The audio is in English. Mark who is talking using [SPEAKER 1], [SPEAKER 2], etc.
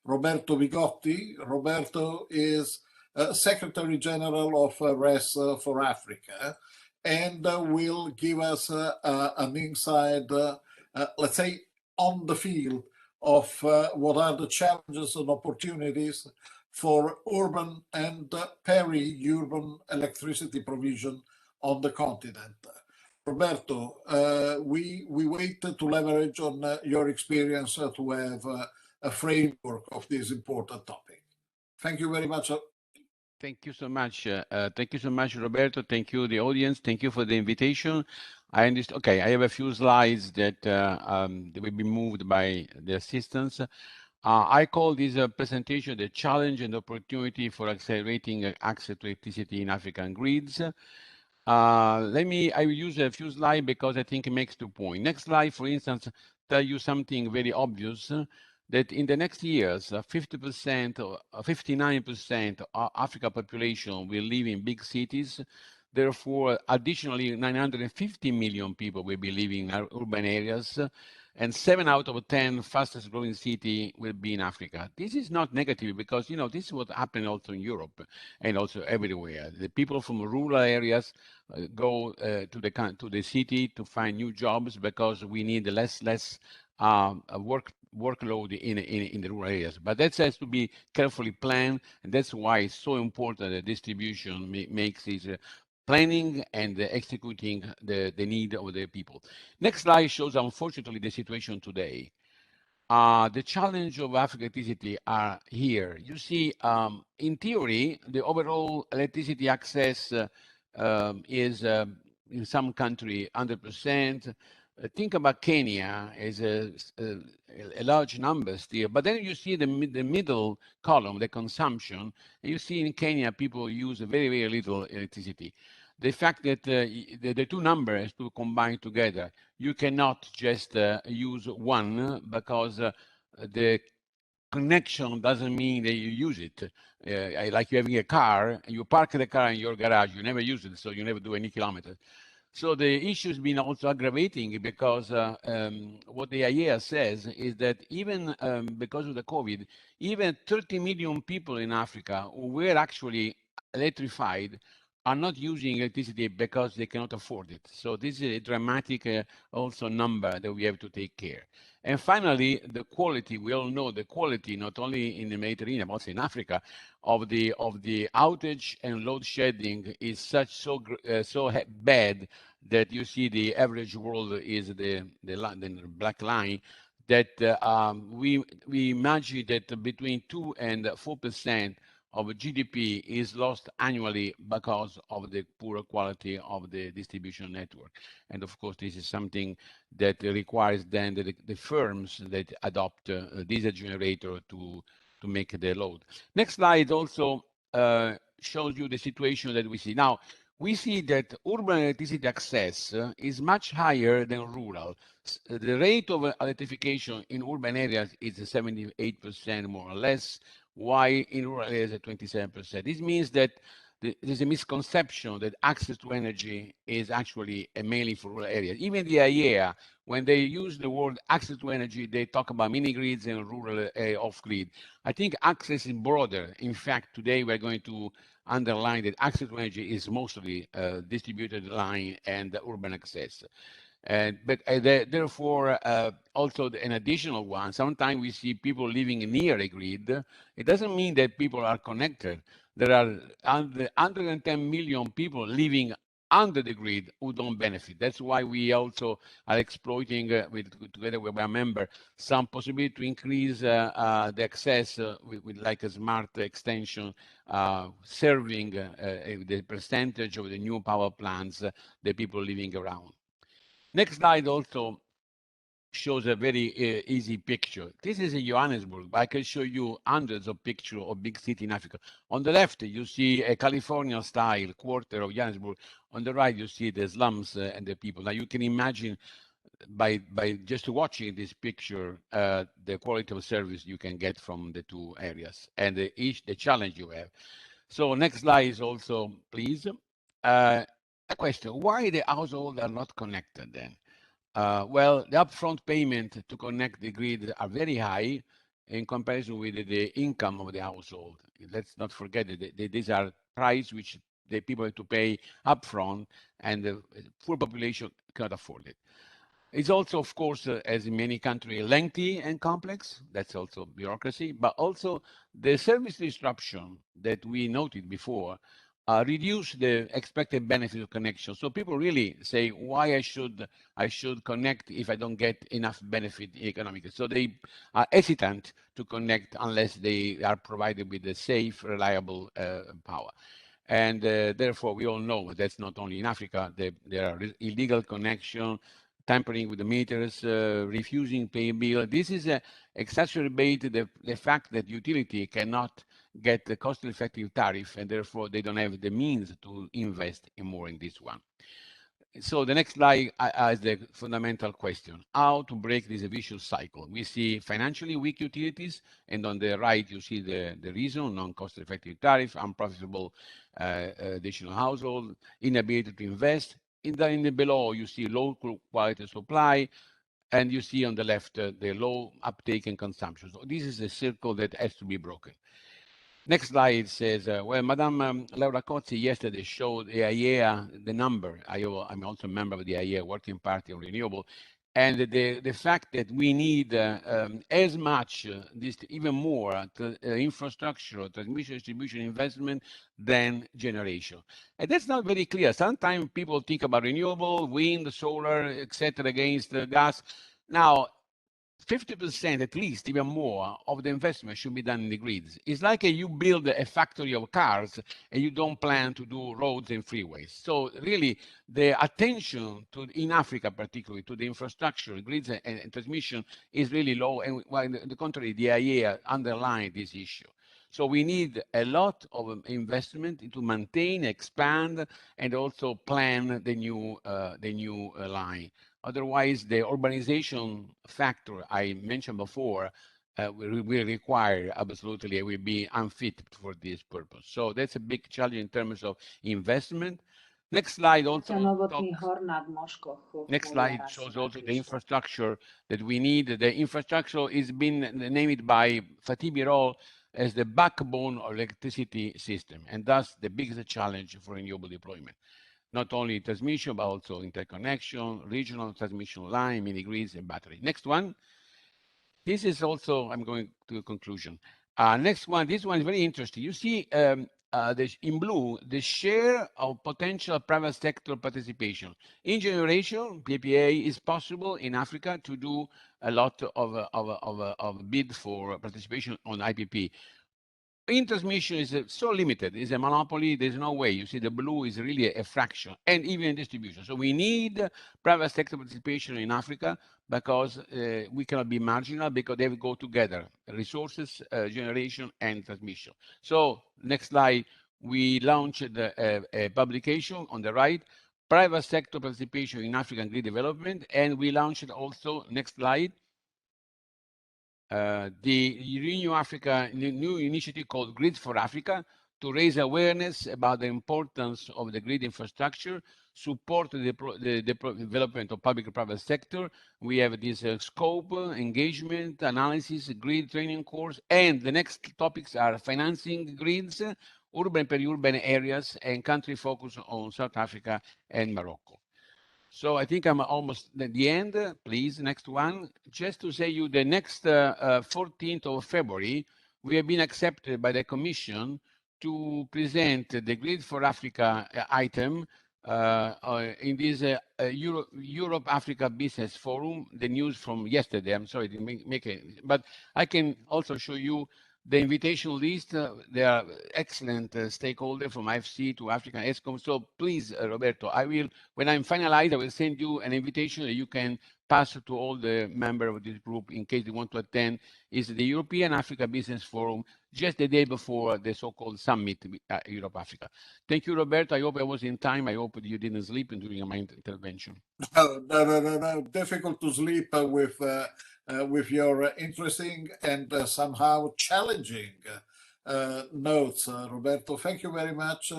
[SPEAKER 1] Roberto Vigotti. Roberto is Secretary General of RES for Africa, and will give us an inside, let's say, on the field of what are the challenges and opportunities for urban and peri-urban electricity provision on the continent. Roberto, we wait to leverage on your experience to have a framework of this important topic. Thank you very much.
[SPEAKER 2] Thank you so much. Thank you so much, Roberto. Thank you, the audience. Thank you for the invitation. I understand. Okay, I have a few slides that will be moved by the assistants. I call this presentation the challenge and opportunity for accelerating access to electricity in African grids. I will use a few slides because I think it makes the point. Next slide, for instance, tell you something very obvious, that in the next years, 50% or 59% of Africa population will live in big cities. Therefore, additionally, 950 million people will be living in urban areas, and 7 out of 10 fastest growing city will be in Africa. This is not negative because, you know, this is what happened also in Europe and also everywhere. The people from rural areas go to the city to find new jobs because we need less workload in the rural areas. But that has to be carefully planned, and that's why it's so important that distribution makes this planning and executing the need of the people. Next slide shows, unfortunately, the situation today. The challenge of African electricity are here. You see, in theory, the overall electricity access is in some country 100%. Think about Kenya as a large number still, but then you see the middle column, the consumption, and you see in Kenya people use very, very little electricity. The fact that the two numbers to combine together, you cannot just use one because the connection doesn't mean that you use it. Like you having a car, and you park the car in your garage, you never use it, so you never do any kilometers. So the issue has been also aggravating because what the IEA says is that even because of the COVID, even 30 million people in Africa who were actually electrified are not using electricity because they cannot afford it. So this is a dramatic also number that we have to take care. And finally, the quality, we all know the quality, not only in the Mediterranean, but also in Africa, of the outage and load shedding is so bad that you see the average world is the black line, that we imagine that between 2 and 4% of GDP is lost annually because of the poor quality of the distribution network. And of course, this is something that requires then the firms that adopt diesel generator to make the load. Next slide also shows you the situation that we see. Now, we see that urban electricity access is much higher than rural. The rate of electrification in urban areas is 78% more or less, while in rural areas at 27%. This means that there's a misconception that access to energy is actually mainly for rural areas. Even the IEA, when they use the word access to energy, they talk about mini grids and rural off-grid. I think access is broader. In fact, today we're going to underline that access to energy is mostly distributed line and urban access. Therefore, also an additional one, sometimes we see people living near a grid. It doesn't mean that people are connected. There are 110 million people living under the grid who don't benefit. That's why we also are exploiting, together with our member, some possibility to increase the access with like a smart extension, serving the percentage of the new power plants the people living around. Next slide also shows a very easy picture. This is in Johannesburg, but I can show you hundreds of pictures of big city in Africa. On the left, you see a California-style quarter of Johannesburg. On the right, you see the slums and the people. Now, you can imagine by just watching this picture, the quality of service you can get from the two areas and the challenge you have. So next slide is also, please. A question, why the households are not connected then? Well, the upfront payment to connect the grid are very high. in comparison with the income of the household. Let's not forget that these are prices which the people have to pay upfront, and the poor population cannot afford it. It's also, of course, as in many countries, lengthy and complex. That's also bureaucracy, but also the service disruption that we noted before reduce the expected benefit of connection. So people really say, why I should connect if I don't get enough benefit economically. So they are hesitant to connect unless they are provided with a safe, reliable power. And therefore, we all know that's not only in Africa. There are illegal connection, tampering with the meters, refusing pay bill. This is exacerbated the fact that utility cannot get the cost-effective tariff, and therefore they don't have the means to invest in more in this one. So the next slide is the fundamental question: how to break this vicious cycle. We see financially weak utilities, and on the right you see the reason: non-cost-effective tariff, unprofitable additional household, inability to invest. In the below you see low quality supply, and you see on the left the low uptake and consumption. So this is a circle that has to be broken. Next slide says, well, Madame Laura Cozzi yesterday showed the IEA, the number. I'm also a member of the IEA Working Party on Renewable, and the fact that we need as much, even more, infrastructure, transmission, distribution investment than generation. And that's not very clear. Sometimes people think about renewable, wind, solar, etc., against gas. Now, 50% at least, even more, of the investment should be done in the grids. It's like you build a factory of cars and you don't plan to do roads and freeways. So really, the attention in Africa, particularly to the infrastructure, grids and transmission is really low. And while on the contrary, the IEA underlined this issue. So we need a lot of investment to maintain, expand, and also plan the new line. Otherwise, the urbanization factor I mentioned before will require absolutely, it will be unfit for this purpose. So that's a big challenge in terms of investment. Next slide also next slide shows also the infrastructure that we need. The infrastructure is been named by Fatih Birol as the backbone of electricity system, and thus the biggest challenge for renewable deployment. Not only transmission, but also interconnection, regional transmission line, mini grids, and battery. Next one. This is also, I'm going to a conclusion. Next one, this one is very interesting. You see in blue, the share of potential private sector participation. In generation, PPA is possible in Africa to do a lot of bid for participation on IPP. In transmission is so limited, it's a monopoly, there's no way. You see the blue is really a fraction, and even in distribution. So we need private sector participation in Africa because we cannot be marginal, because they will go together, resources, generation, and transmission. So next slide, we launched a publication on the right, private sector participation in African grid development, and we launched also, next slide, the Renew Africa new initiative called Grid for Africa to raise awareness about the importance of the grid infrastructure, support the development of public and private sector. We have this scope, engagement, analysis, grid training course, and the next topics are financing grids, urban peri-urban areas, and country focus on South Africa and Morocco. So I think I'm almost at the end. Please, next one. Just to say you, the next 14th of February, we have been accepted by the Commission to present the Grid for Africa item in this Europe-Africa Business Forum, the news from yesterday. I'm sorry to make it, but I can also show you the invitation list. There are excellent stakeholders from IFC to African ESCOM. So please, Roberto, I will, when I'm finalized, I will send you an invitation that you can pass to all the members of this group in case they want to attend. Is the European Africa Business Forum just the day before the so-called summit, Europe-Africa. Thank you, Roberto. I hope I was in time. I hope you didn't sleep during my intervention.
[SPEAKER 1] No. Difficult to sleep with your interesting and somehow challenging notes, Roberto. Thank you very much